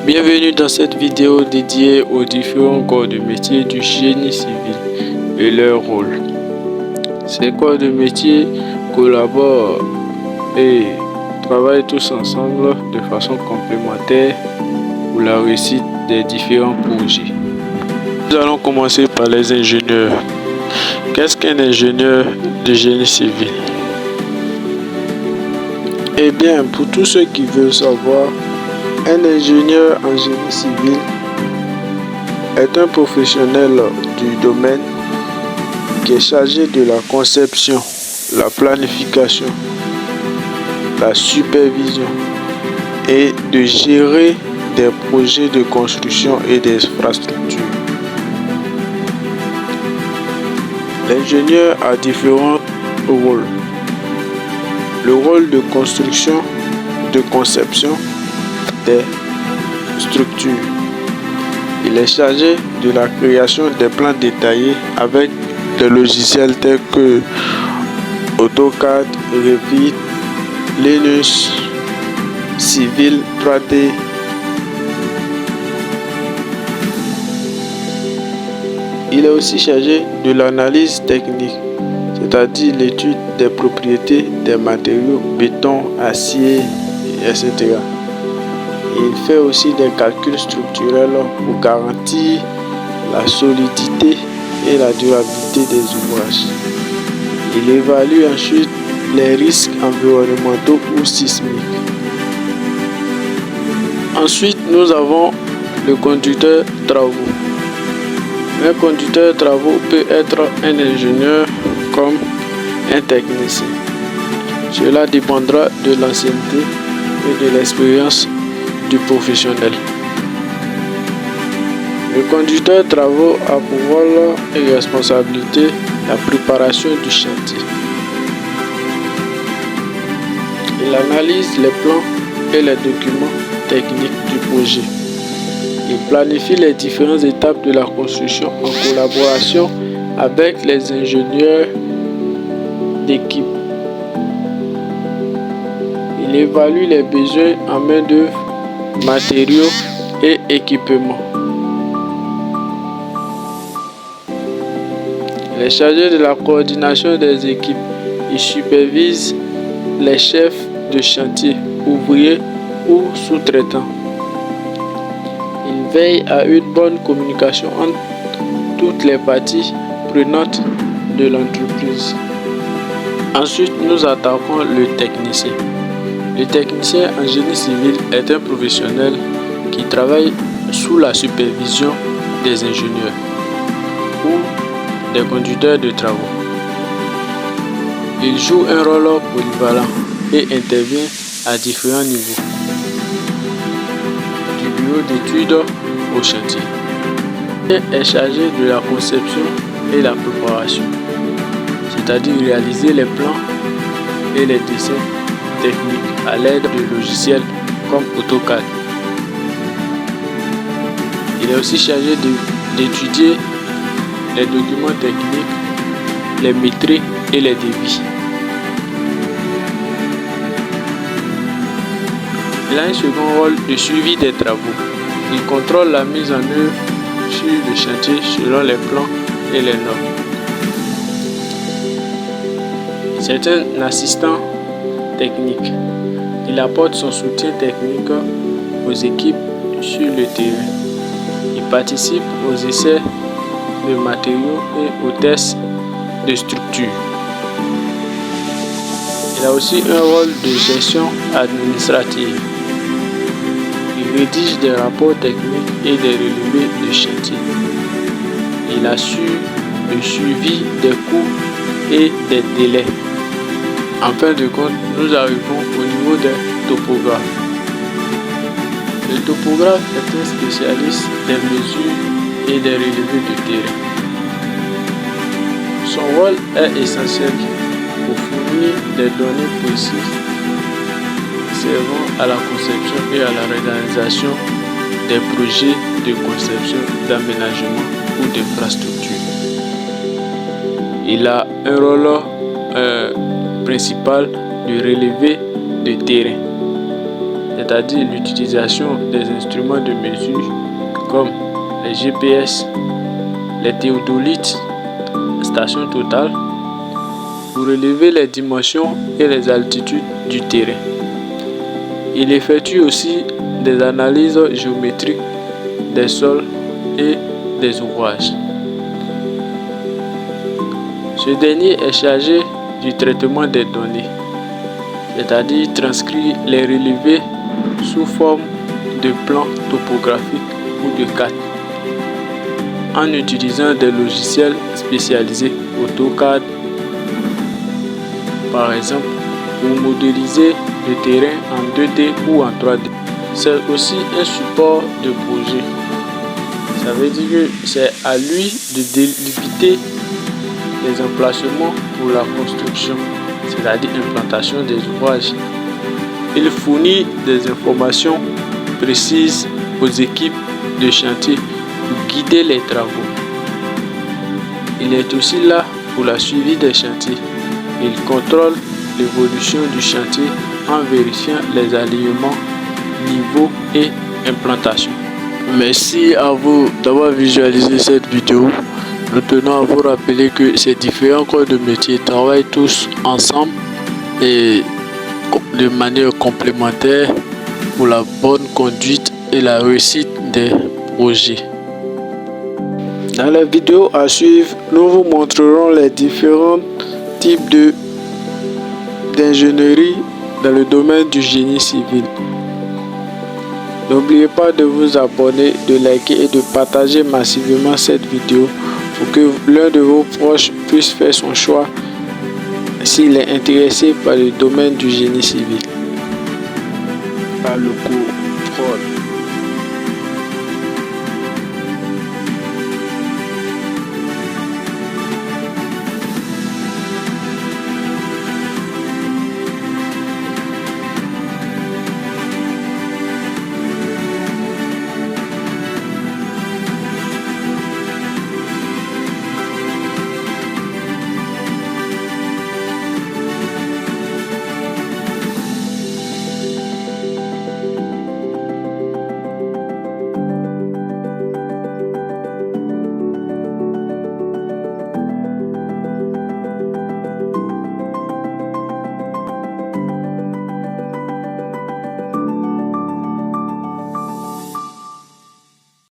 Bienvenue dans cette vidéo dédiée aux différents corps de métier du génie civil et leur rôle. Ces corps de métier collaborent et travaillent tous ensemble de façon complémentaire pour la réussite des différents projets. Nous allons commencer par les ingénieurs. Qu'est-ce qu'un ingénieur de génie civil? Eh bien, pour tous ceux qui veulent savoir, un ingénieur en génie civil est un professionnel du domaine qui est chargé de la conception, la planification, la supervision et de gérer des projets de construction et d'infrastructure. L'ingénieur a différents rôles. Le rôle de construction, de conception des structures. Il est chargé de la création des plans détaillés avec des logiciels tels que AutoCAD, Revit, Linux, Civil 3D. Il est aussi chargé de l'analyse technique, c'est-à-dire l'étude des propriétés des matériaux, béton, acier, etc. Il fait aussi des calculs structurels pour garantir la solidité et la durabilité des ouvrages. Il évalue ensuite les risques environnementaux ou sismiques. Ensuite, nous avons le conducteur travaux. Un conducteur travaux peut être un ingénieur comme un technicien. Cela dépendra de l'ancienneté et de l'expérience du professionnel. Le conducteur travaux a pour rôle et responsabilité la préparation du chantier. Il analyse les plans et les documents techniques du projet. Il planifie les différentes étapes de la construction en collaboration avec les ingénieurs d'équipe. Il évalue les besoins en main-d'œuvre, matériaux et équipements. Il est chargé de la coordination des équipes. Il supervise les chefs de chantier, ouvriers ou sous-traitants. Il veille à une bonne communication entre toutes les parties prenantes de l'entreprise. Ensuite, nous attaquons le technicien. Le technicien en génie civil est un professionnel qui travaille sous la supervision des ingénieurs ou des conducteurs de travaux. Il joue un rôle polyvalent et intervient à différents niveaux, du bureau d'études au chantier. Il est chargé de la conception et la préparation, c'est-à-dire réaliser les plans et les dessins techniques à l'aide de logiciels comme AutoCAD. Il est aussi chargé d'étudier les documents techniques, les métriques et les devis. Il a un second rôle de suivi des travaux. Il contrôle la mise en œuvre sur le chantier selon les plans et les normes. C'est un assistant technique. Il apporte son soutien technique aux équipes sur le terrain. Il participe aux essais de matériaux et aux tests de structure. Il a aussi un rôle de gestion administrative. Il rédige des rapports techniques et des relevés de chantier. Il assure le suivi des coûts et des délais. En fin de compte, nous arrivons au niveau des topographes. Le topographe est un spécialiste des mesures et des relevés de terrain. Son rôle est essentiel pour fournir des données précises servant à la conception et à la réalisation des projets de conception, d'aménagement ou d'infrastructure. Il a un rôle principal de relevé de terrain. c'est-à-dire l'utilisation des instruments de mesure comme les GPS, les théodolites, station totale, pour relever les dimensions et les altitudes du terrain. Il effectue aussi des analyses géométriques des sols et des ouvrages. Ce dernier est chargé du traitement des données, c'est-à-dire transcrire les relevés sous forme de plans topographiques ou de cartes, en utilisant des logiciels spécialisés AutoCAD, par exemple, pour modéliser le terrain en 2D ou en 3D. C'est aussi un support de projet. Ça veut dire que c'est à lui de délimiter les emplacements pour la construction, c'est-à-dire l'implantation des ouvrages. Il fournit des informations précises aux équipes de chantier pour guider les travaux. Il est aussi là pour la suivi des chantiers. Il contrôle l'évolution du chantier en vérifiant les alignements, niveaux et implantations. Merci à vous d'avoir visualisé cette vidéo. Nous tenons à vous rappeler que ces différents corps de métier travaillent tous ensemble et de manière complémentaire pour la bonne conduite et la réussite des projets. Dans la vidéo à suivre, nous vous montrerons les différents types d'ingénierie dans le domaine du génie civil. N'oubliez pas de vous abonner, de liker et de partager massivement cette vidéo pour que l'un de vos proches puisse faire son choix s'il est intéressé par le domaine du génie civil. Par le cours